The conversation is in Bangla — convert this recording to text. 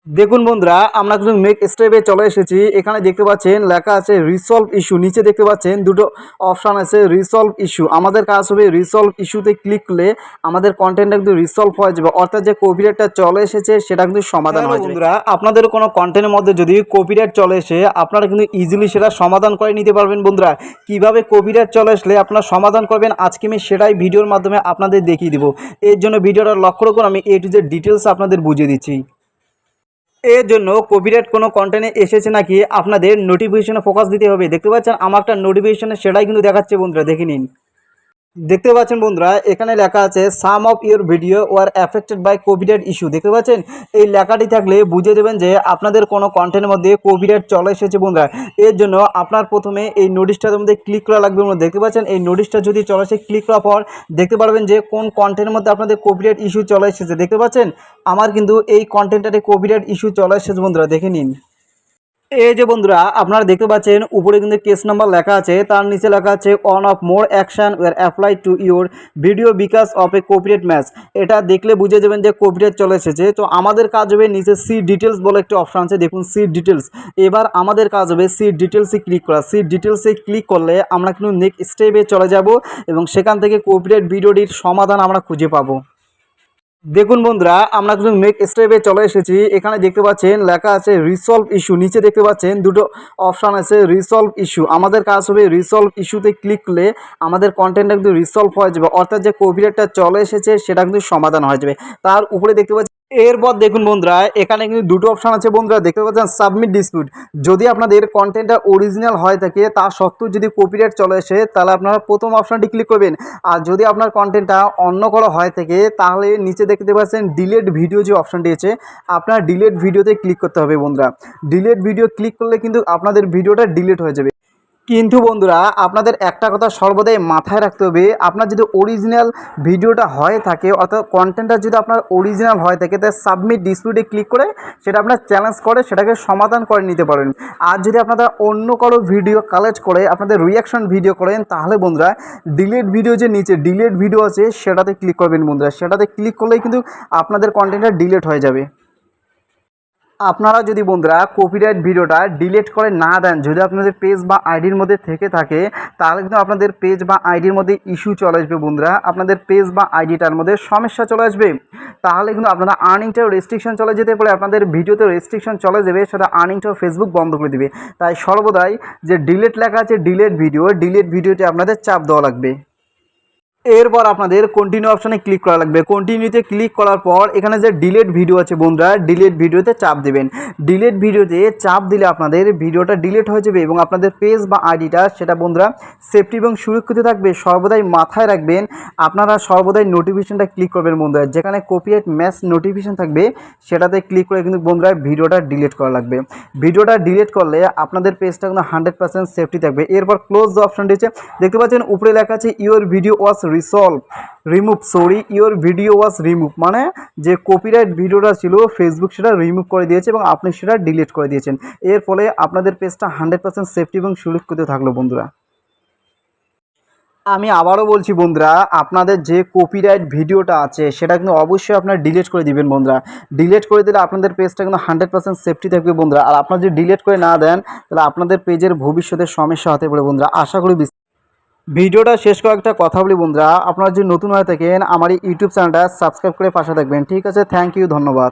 দেখুন বন্ধুরা, আমরা কিন্তু নেক্সট স্টেপে চলে এসেছি। এখানে দেখতে পাচ্ছেন লেখা আছে রিসলভ ইস্যু। নিচে দেখতে পাচ্ছেন দুটো অপশান আছে রিসলভ ইস্যু। আমাদের কাজ হবে রিসলভ ইস্যুতে ক্লিক করলে আমাদের কন্টেন্টটা কিন্তু রিসলভ হয়ে যাবে, অর্থাৎ যে কপিরাইটটা চলে এসেছে সেটা কিন্তু সমাধান হয়ে যাবে। বন্ধুরা, আপনাদের কোনো কন্টেন্টের মধ্যে যদি কপিরাইট চলে এসে আপনারা কিন্তু ইজিলি সেটা সমাধান করে নিতে পারবেন। বন্ধুরা, কিভাবে কপিরাইট চলে আসলে আপনারা সমাধান করবেন আজকে আমি সেটাই ভিডিওর মাধ্যমে আপনাদের দেখিয়ে দিব। এর জন্য ভিডিওটা লক্ষ্য রাখুন, আমি এ টু জেড ডিটেলস আপনাদের বুঝিয়ে দিচ্ছি। এর জন্য কপিরাইট কোনো কন্টেন্টে এসেছে নাকি আপনাদের নোটিফিকেশনে ফোকাস দিতে হবে। দেখতে পাচ্ছেন আমার একটা নোটিফিকেশনে সেটাই কিন্তু দেখাচ্ছে। বন্ধুরা দেখে নিন, দেখতে পাচ্ছেন বন্ধুরা এখানে লেখা আছে some of your video were affected by copyright issue. দেখতে পাচ্ছেন এই লেখাটি থাকলে বুঝে দেবেন যে আপনাদের কোনো কন্টেন্টের মধ্যে কপিরাইট চলে এসেছে। বন্ধুরা, এর জন্য আপনার প্রথমে এই নোটিশটার মধ্যে ক্লিক করা লাগবে। দেখতে পাচ্ছেন এই নোটিশটা যদি চলে আসে, ক্লিক করার পর দেখতে পারবেন যে কোন কন্টেন্টের মধ্যে আপনাদের কপিরাইট ইস্যু চলে এসেছে। দেখতে পাচ্ছেন আমার কিন্তু এই কন্টেন্টটাতে কপিরাইট ইস্যু চলে এসেছে। বন্ধুরা দেখে নিন, এই যে বন্ধুরা আপনারা দেখতে পাচ্ছেন উপরে কিন্তু কেস নাম্বার লেখা আছে, তার নিচে লেখা আছে on off more action were apply to your video because of a copyright match. এটা দেখলে বুঝে যাবেন যে কপিরাইট চলে এসেছে। তো আমাদের কাজ হবে নিচে সি ডিটেলস বলে একটা অপশান আছে, দেখুন সি ডিটেলস। এবার আমাদের কাজ হবে সি ডিটেলসে ক্লিক করা। সি ডিটেলসে ক্লিক করলে আমরা কিন্তু নেক্সট স্টেপে চলে যাব এবং সেখান থেকে কপিরাইট ভিডিওটির সমাধান আমরা খুঁজে পাবো। দেখুন বন্ধুরা, আমরা কিন্তু নেক্সট স্টেপে চলে এসেছি। এখানে দেখতে পাচ্ছেন লেখা আছে রিসলভ ইস্যু। নিচে দেখতে পাচ্ছেন দুটো অপশান আছে রিসলভ ইস্যু। আমাদের কাজ হবে রিসলভ ইস্যুতে ক্লিক করলে আমাদের কন্টেন্টটা কিন্তু রিসলভ হয়ে যাবে, অর্থাৎ যে কপিরাইটটা চলে এসেছে সেটা কিন্তু সমাধান হয়ে যাবে। তার উপরে দেখতে পাচ্ছেন এরপর দেখুন বন্ধুরা এখানে কিন্তু দুটো অপশান আছে। বন্ধুরা দেখতে পাচ্ছেন সাবমিট ডিসপিউট। যদি আপনাদের কন্টেন্টটা অরিজিনাল হয় থাকে তা সত্ত্বেও যদি কপিরাইট চলে আসে তাহলে আপনারা প্রথম অপশানটি ক্লিক করবেন। আর যদি আপনার কন্টেন্টটা অন্য কোনো হয় থাকে তাহলে নিচে দেখতে পাচ্ছেন ডিলেট ভিডিও যে অপশানটি আছে, আপনার ডিলেট ভিডিওতে ক্লিক করতে হবে। বন্ধুরা, ডিলেট ভিডিও ক্লিক করলে কিন্তু আপনাদের ভিডিওটা ডিলেট হয়ে যাবে। কিন্তু বন্ধুরা আপনাদের একটা কথা সর্বদাই মাথায় রাখতে হবে, আপনার যদি অরিজিনাল ভিডিওটা হয়ে থাকে অর্থাৎ কন্টেন্টটা যদি আপনার অরিজিনাল হয়ে থাকে তাই সাবমিট ডিসপিউটে ক্লিক করে সেটা আপনার চ্যালেঞ্জ করে সেটাকে সমাধান করে নিতে পারেন। আর যদি আপনারা অন্য কারো ভিডিও কালেক্ট করে আপনাদের রিয়াকশন ভিডিও করেন তাহলে বন্ধুরা ডিলেট ভিডিও যে নিচে ডিলেট ভিডিও আছে সেটাতে ক্লিক করবেন। বন্ধুরা, সেটাতে ক্লিক করলেই কিন্তু আপনাদের কন্টেন্টটা ডিলেট হয়ে যাবে। আপনারা যদি বন্ধুরা কপিরাইট ভিডিওটা ডিলিট করে না দেন, যদি আপনাদের পেজ বা আইডির মধ্যে থেকে থাকে তাহলে কিন্তু আপনাদের পেজ বা আইডির মধ্যে ইস্যু চলে আসবে। বন্ধুরা, আপনাদের পেজ বা আইডিটার মধ্যে সমস্যা চলে আসবে। তাহলে কিন্তু আপনারা আর্নিংটাও রেস্ট্রিকশন চলে যেতে পারে, আপনাদের ভিডিওতে রেস্ট্রিকশন চলে যাবে, সেটা আর্নিংটাও ফেসবুক বন্ধ করে দিবে। তাই সর্বদাই যে ডিলিট লেখা আছে ডিলিট ভিডিওটি আপনাদের চাপ দেওয়া লাগবে। এরপর আপনাদের কন্টিনিউ অপশানে ক্লিক করা লাগবে। কন্টিনিউতে ক্লিক করার পর এখানে যে ডিলেট ভিডিও আছে বন্ধুরা, ডিলেট ভিডিওতে চাপ দেবেন। ডিলেট ভিডিওতে চাপ দিলে আপনাদের ভিডিওটা ডিলেট হয়ে যাবে এবং আপনাদের পেজ বা আইডিটা সেটা বন্ধুরা সেফটি এবং সুরক্ষিত থাকবে। সর্বদাই মাথায় রাখবেন, আপনারা সর্বদাই নোটিফিকেশনটা ক্লিক করবেন। বন্ধুরা, যেখানে কপিরাইট ম্যাচ নোটিফিকেশন থাকবে সেটাতে ক্লিক করে কিন্তু বন্ধুরা ভিডিওটা ডিলিট করা লাগবে। ভিডিওটা ডিলিট করলে আপনাদের পেজটা কিন্তু 100% সেফটি থাকবে। এরপর ক্লোজ যে অপশানটি আছে দেখতে পাচ্ছেন উপরে লেখা আছে your video was your video was remove, মানে যে কপিরাইট ভিডিওটা ছিল ফেসবুক সেটা রিমুভ করে দিয়েছে এবং আপনি সেটা ডিলিট করে দিয়েছেন। এর ফলে আপনাদের পেজটা 100% সেফটি এবং সুরক্ষিত থাকলো। বন্ধুরা, আমি আবারও বলছি বন্ধুরা, আপনাদের যে কপিরাইট ভিডিওটা আছে সেটা কিন্তু অবশ্যই আপনারা ডিলিট করে দিবেন। বন্ধুরা, ডিলিট করে দিলে আপনাদের পেজটা কিন্তু 100% সেফটি থাকবে। বন্ধুরা, আর আপনারা যদি ডিলিট করে না দেন তাহলে আপনাদের পেজের ভবিষ্যতে সমস্যা হতে পারে। বন্ধুরা, আশা করি ভিডিওটা শেষ করে একটা কথা বলি বন্ধুরা, আপনারা যদি নতুন হয়ে থাকেন আমার এই ইউটিউব চ্যানেলটা সাবস্ক্রাইব করে পাশে থাকবেন। ঠিক আছে, থ্যাংক ইউ, ধন্যবাদ।